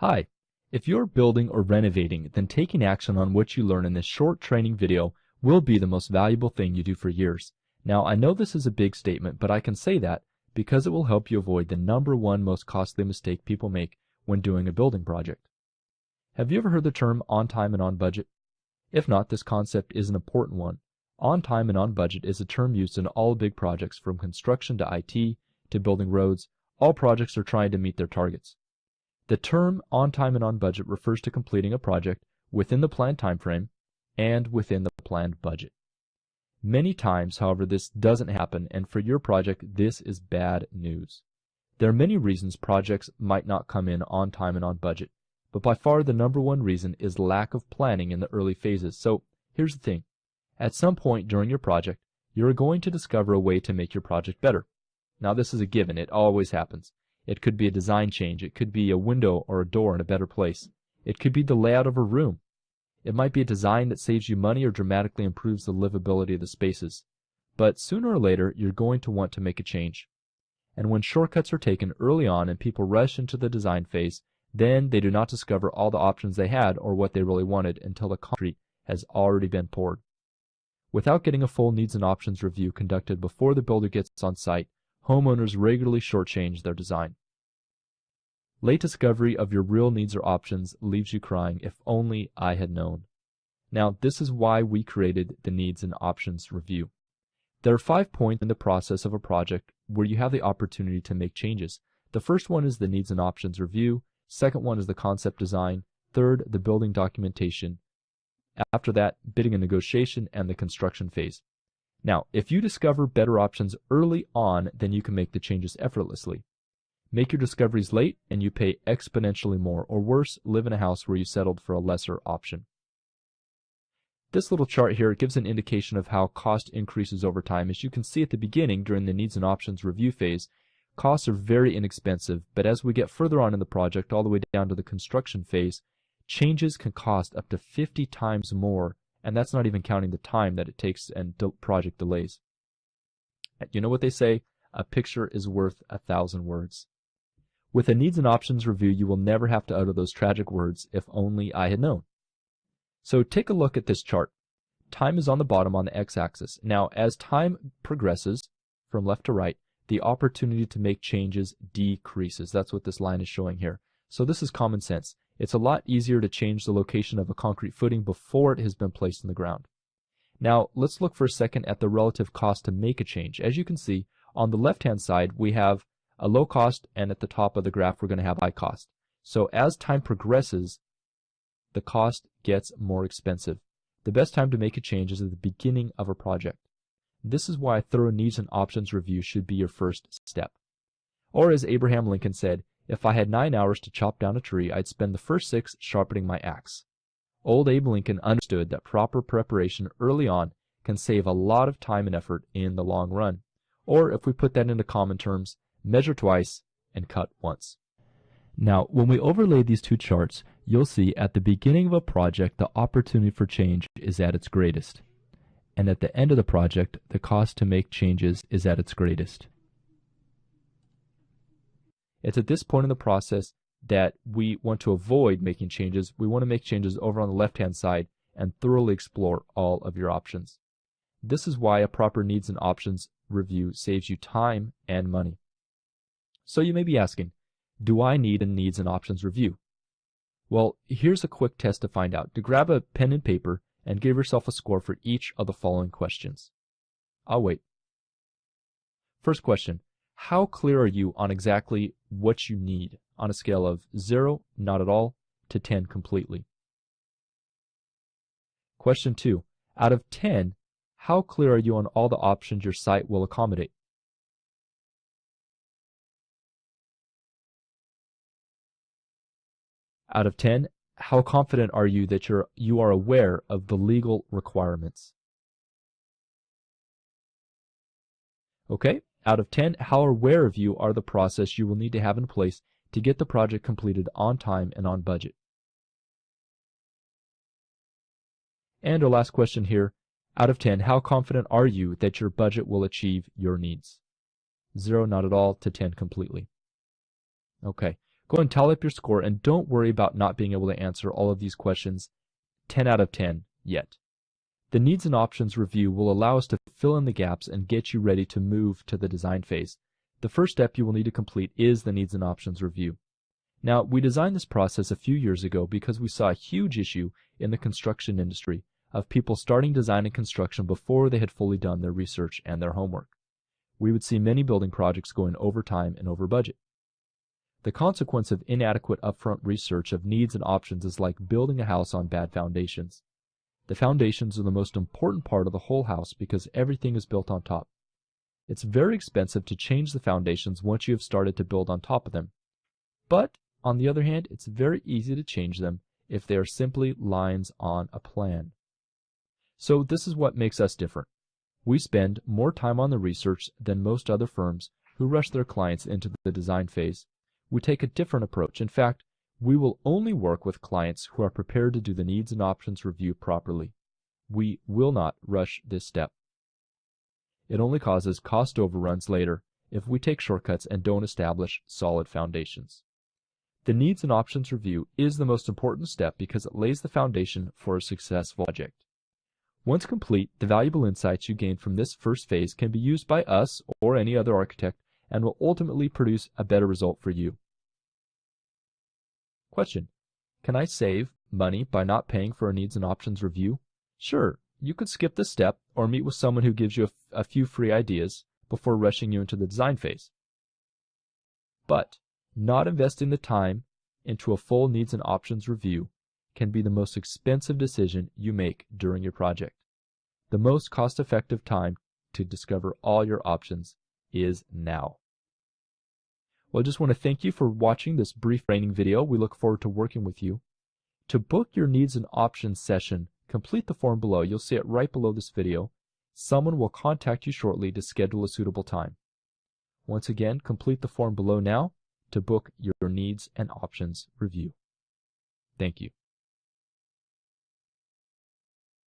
Hi, if you're building or renovating, then taking action on what you learn in this short training video will be the most valuable thing you do for years. Now, I know this is a big statement, but I can say that because it will help you avoid the number one most costly mistake people make when doing a building project. Have you ever heard the term on time and on budget? If not, this concept is an important one. On time and on budget is a term used in all big projects from construction to IT to building roads. All projects are trying to meet their targets. The term on time and on budget refers to completing a project within the planned time frame and within the planned budget. Many times, however, this doesn't happen, and for your project, this is bad news. There are many reasons projects might not come in on time and on budget, but by far the number one reason is lack of planning in the early phases. So here's the thing. At some point during your project, you're going to discover a way to make your project better. Now, this is a given. It always happens. It could be a design change. It could be a window or a door in a better place. It could be the layout of a room. It might be a design that saves you money or dramatically improves the livability of the spaces. But sooner or later, you're going to want to make a change. And when shortcuts are taken early on and people rush into the design phase, then they do not discover all the options they had or what they really wanted until the concrete has already been poured. Without getting a full needs and options review conducted before the builder gets on site, homeowners regularly shortchange their design. Late discovery of your real needs or options leaves you crying, if only I had known. Now, this is why we created the Needs and Options Review. There are 5 points in the process of a project where you have the opportunity to make changes. The first one is the Needs and Options Review. Second one is the concept design. Third, the building documentation. After that, bidding and negotiation and the construction phase. Now, if you discover better options early on, then you can make the changes effortlessly. Make your discoveries late and you pay exponentially more, or worse, live in a house where you settled for a lesser option. This little chart here gives an indication of how cost increases over time. As you can see at the beginning, during the Needs and Options Review phase, costs are very inexpensive, but as we get further on in the project, all the way down to the construction phase, changes can cost up to 50 times more, and that's not even counting the time that it takes and project delays. You know what they say? A picture is worth 1,000 words. With a Needs and Options Review, you will never have to utter those tragic words, if only I had known. So take a look at this chart. Time is on the bottom on the x-axis. Now, as time progresses from left to right, the opportunity to make changes decreases. That's what this line is showing here. So this is common sense. It's a lot easier to change the location of a concrete footing before it has been placed in the ground. Now, let's look for a second at the relative cost to make a change. As you can see, on the left-hand side, we have a low cost, and at the top of the graph, we're going to have high cost. So as time progresses, the cost gets more expensive. The best time to make a change is at the beginning of a project. This is why a thorough Needs and Options Review should be your first step. Or as Abraham Lincoln said, if I had 9 hours to chop down a tree, I'd spend the first 6 sharpening my axe. Old Abe Lincoln understood that proper preparation early on can save a lot of time and effort in the long run. Or if we put that into common terms, measure twice and cut once. Now, when we overlay these two charts, you'll see at the beginning of a project, the opportunity for change is at its greatest. And at the end of the project, the cost to make changes is at its greatest. It's at this point in the process that we want to avoid making changes. We want to make changes over on the left-hand side and thoroughly explore all of your options. This is why a proper Needs and Options Review saves you time and money. So you may be asking, do I need a Needs and Options Review? Well, here's a quick test to find out. To grab a pen and paper and give yourself a score for each of the following questions. I'll wait. First question. How clear are you on exactly what you need on a scale of 0, not at all, to 10, completely? Question 2. Out of 10, how clear are you on all the options your site will accommodate? Out of 10, how confident are you that you are aware of the legal requirements? Okay. Out of 10, how aware of you are the process you will need to have in place to get the project completed on time and on budget? And our last question here, out of 10, how confident are you that your budget will achieve your needs? 0, not at all, to 10, completely. Okay, Go and tally up your score, and don't worry about not being able to answer all of these questions 10 out of 10 yet. The needs and options review will allow us to fill in the gaps and get you ready to move to the design phase. The first step you will need to complete is the needs and options review. Now, we designed this process a few years ago because we saw a huge issue in the construction industry of people starting design and construction before they had fully done their research and their homework. We would see many building projects going over time and over budget. The consequence of inadequate upfront research of needs and options is like building a house on bad foundations. The foundations are the most important part of the whole house because everything is built on top. It's very expensive to change the foundations once you have started to build on top of them. But, on the other hand, it's very easy to change them if they are simply lines on a plan. So this is what makes us different. We spend more time on the research than most other firms who rush their clients into the design phase. We take a different approach. In fact, we will only work with clients who are prepared to do the needs and options review properly. We will not rush this step. It only causes cost overruns later if we take shortcuts and don't establish solid foundations. The needs and options review is the most important step because it lays the foundation for a successful project. Once complete, the valuable insights you gain from this first phase can be used by us or any other architect and will ultimately produce a better result for you. Question: can I save money by not paying for a needs and options review? Sure, you could skip this step or meet with someone who gives you a few free ideas before rushing you into the design phase. But not investing the time into a full needs and options review can be the most expensive decision you make during your project. The most cost-effective time to discover all your options is now. Well, I just want to thank you for watching this brief training video. We look forward to working with you. To book your needs and options session, complete the form below. You'll see it right below this video. Someone will contact you shortly to schedule a suitable time. Once again, complete the form below now to book your needs and options review. Thank you.